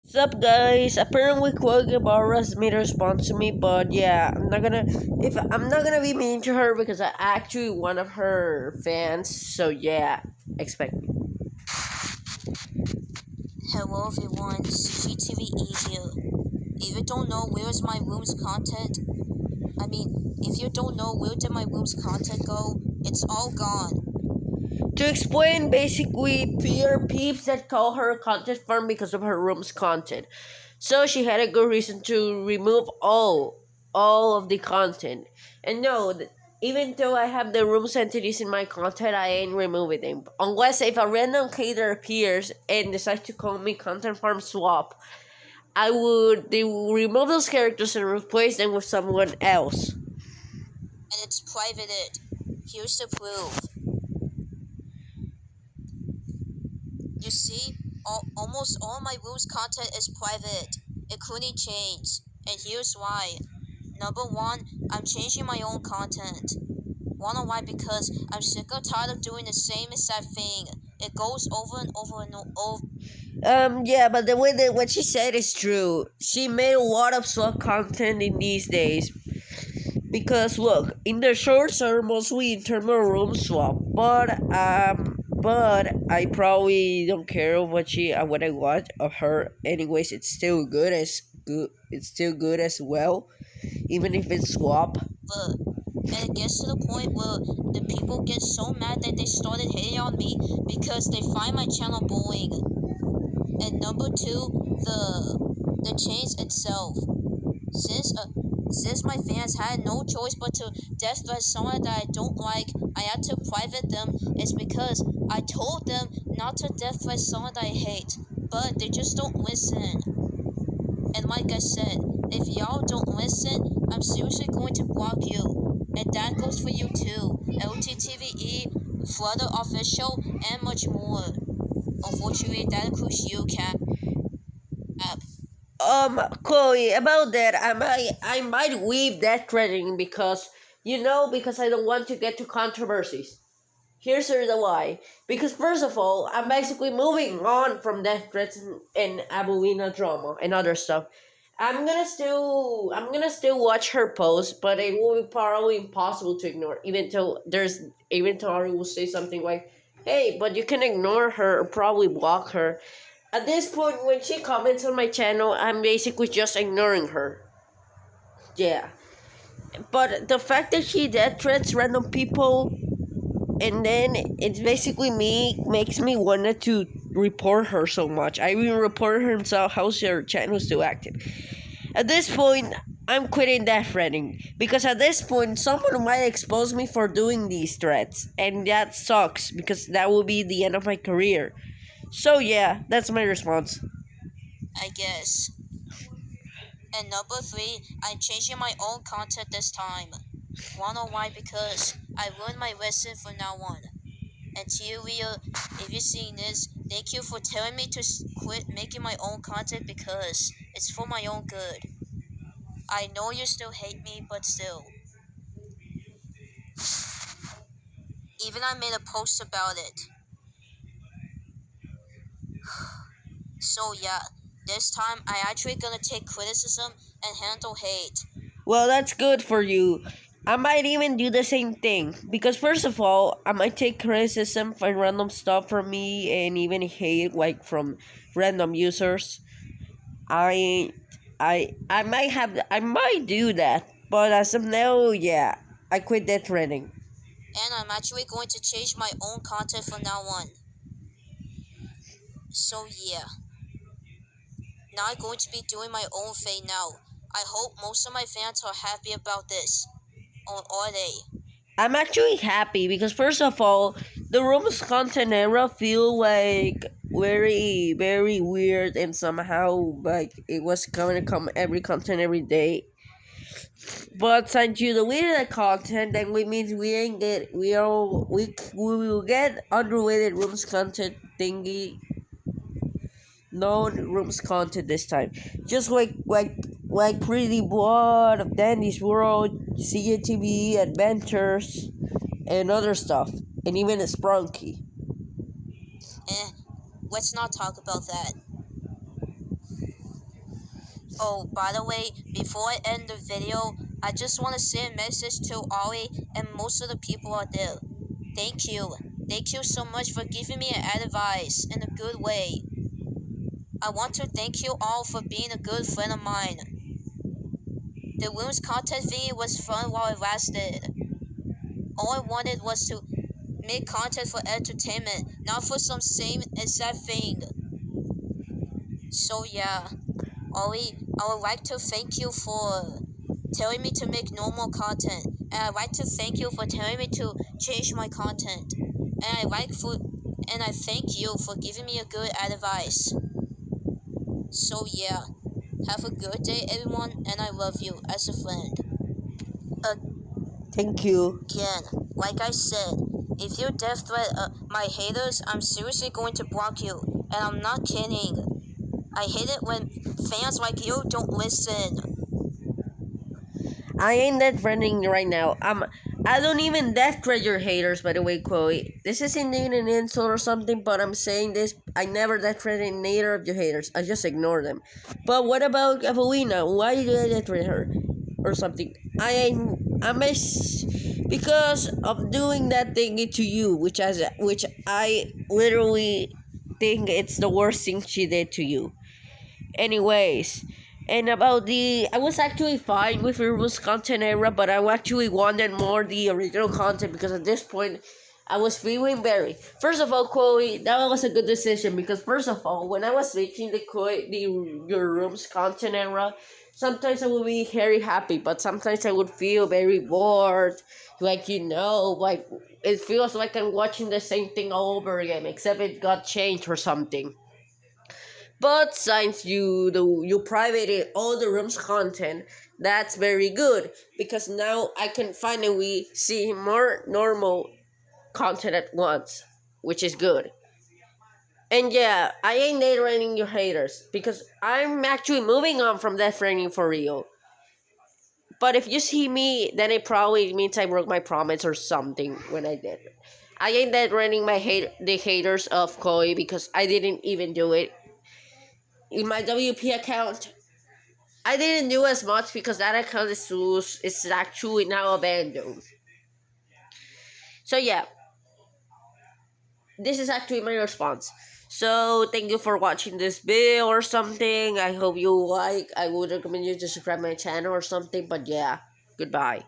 What's up, guys? Apparently, Quagabara's made a response to me, but yeah, I'm not gonna be mean to her because I actually one of her fans. So yeah, expect me. Hello everyone, CGTV here. If you don't know where's my room's content, if you don't know where did my room's content go, it's all gone. To explain, basically, peer peeps that call her a content farm because of her room's content. So she had a good reason to remove all of the content. And no, even though I have the room's entities in my content, I ain't removing them. Unless if a random creator appears and decides to call me content farm swap, they will remove those characters and replace them with someone else. And it's privated. Here's the proof. You see, almost all my room's content is private, including chains. And here's why. Number one, I'm changing my own content. Wanna why? Because I'm sick or tired of doing the same exact thing. It goes over and over and over. Yeah, but the way that what she said is true. She made a lot of swap content in these days. Because look, in the shorts are mostly internal room swap, but I probably don't care what I watch of her. Anyways, it's still good as good. It's still good as well, even if it's swap. And it gets to the point where the people get so mad that they started hating on me because they find my channel boring. And number two, the change itself. Since since my fans had no choice but to death threat someone that I don't like, I had to private them. It's because I told them not to death threat someone that I hate, but they just don't listen. And like I said, if y'all don't listen, I'm seriously going to block you. And that goes for you too. LTTVE, Flutter Official, and much more. Unfortunately, that includes you, C.A.P. Chloe, about that, I might leave that threading because because I don't want to get to controversies. Here's the reason why. Because first of all, I'm basically moving on from death threats and Abuina drama and other stuff. I'm gonna still watch her post, but it will be probably impossible to ignore. Even though Ari will say something like, "Hey, but you can ignore her or probably block her." At this point, when she comments on my channel, I'm basically just ignoring her. Yeah, but the fact that she death threats random people and then it's basically me makes me wanted to report her so much. I even report her and saw how's her channel still active. At this point, I'm quitting that threading because at this point someone might expose me for doing these threats, and that sucks because that will be the end of my career. So yeah, that's my response. I guess. And number three, I'm changing my own content this time. Wanna know why? Because I learned my lesson from now on. And Tyria, if you're seeing this, thank you for telling me to quit making my own content because it's for my own good. I know you still hate me, but still. Even I made a post about it. So yeah, this time I actually gonna take criticism and handle hate. Well, that's good for you. I might even do the same thing because first of all, I might take criticism for random stuff from me and even hate like from random users. I I might do that, but as of now, yeah, I quit that trending. And I'm actually going to change my own content from now on. So yeah, now I'm going to be doing my own thing now. I hope most of my fans are happy about this. Or are they? I'm actually happy because first of all, the room's content era feel like very weird and somehow like it was gonna come every content every day. But since you deleted the content, then we means we ain't get we will get unrelated rooms content thingy, no rooms content this time. Just like Pretty Blood of Dandy's World, C.A.P Adventures, and other stuff, and even a Sprunky. Eh, let's not talk about that. Oh, by the way, before I end the video, I just want to send a message to Ollie and most of the people out there. Thank you. Thank you so much for giving me advice in a good way. I want to thank you all for being a good friend of mine. The women's contest video was fun while it lasted. All I wanted was to make content for entertainment, not for some same exact thing. So yeah, Ollie, I would like to thank you for telling me to make normal content, and I'd like to thank you for telling me to change my content, and I thank you for giving me a good advice. So yeah, have a good day, everyone, and I love you as a friend. Thank you. Again, like I said, if you death threat my haters, I'm seriously going to block you, and I'm not kidding. I hate it when fans like you don't listen. I ain't that threatening right now. I don't even death threat your haters, by the way, Chloe. This isn't even an insult or something, but I'm saying this. I never death threaten neither of your haters. I just ignore them. But what about Evelina? Why did I death threat her? Or something. Because of doing that thing to you, which I literally think it's the worst thing she did to you. Anyways, and about I was actually fine with Irma's content era, but I actually wanted more the original content because at this point, I was feeling very. First of all, Chloe, that was a good decision because first of all, when I was reaching your room's content era, sometimes I would be very happy, but sometimes I would feel very bored. Like it feels like I'm watching the same thing all over again, except it got changed or something. But since you privated all the room's content, that's very good because now I can finally see more normal content at once, which is good. And yeah, I ain't raining your haters because I'm actually moving on from that framing for real. But if you see me, then it probably means I broke my promise or something when I did. I ain't raining the haters of Chloe because I didn't even do it in my WP account. I didn't do as much because that account is actually now abandoned. So yeah, this is actually my response. So thank you for watching this video or something. I hope you like. I would recommend you to subscribe my channel or something. But yeah, goodbye.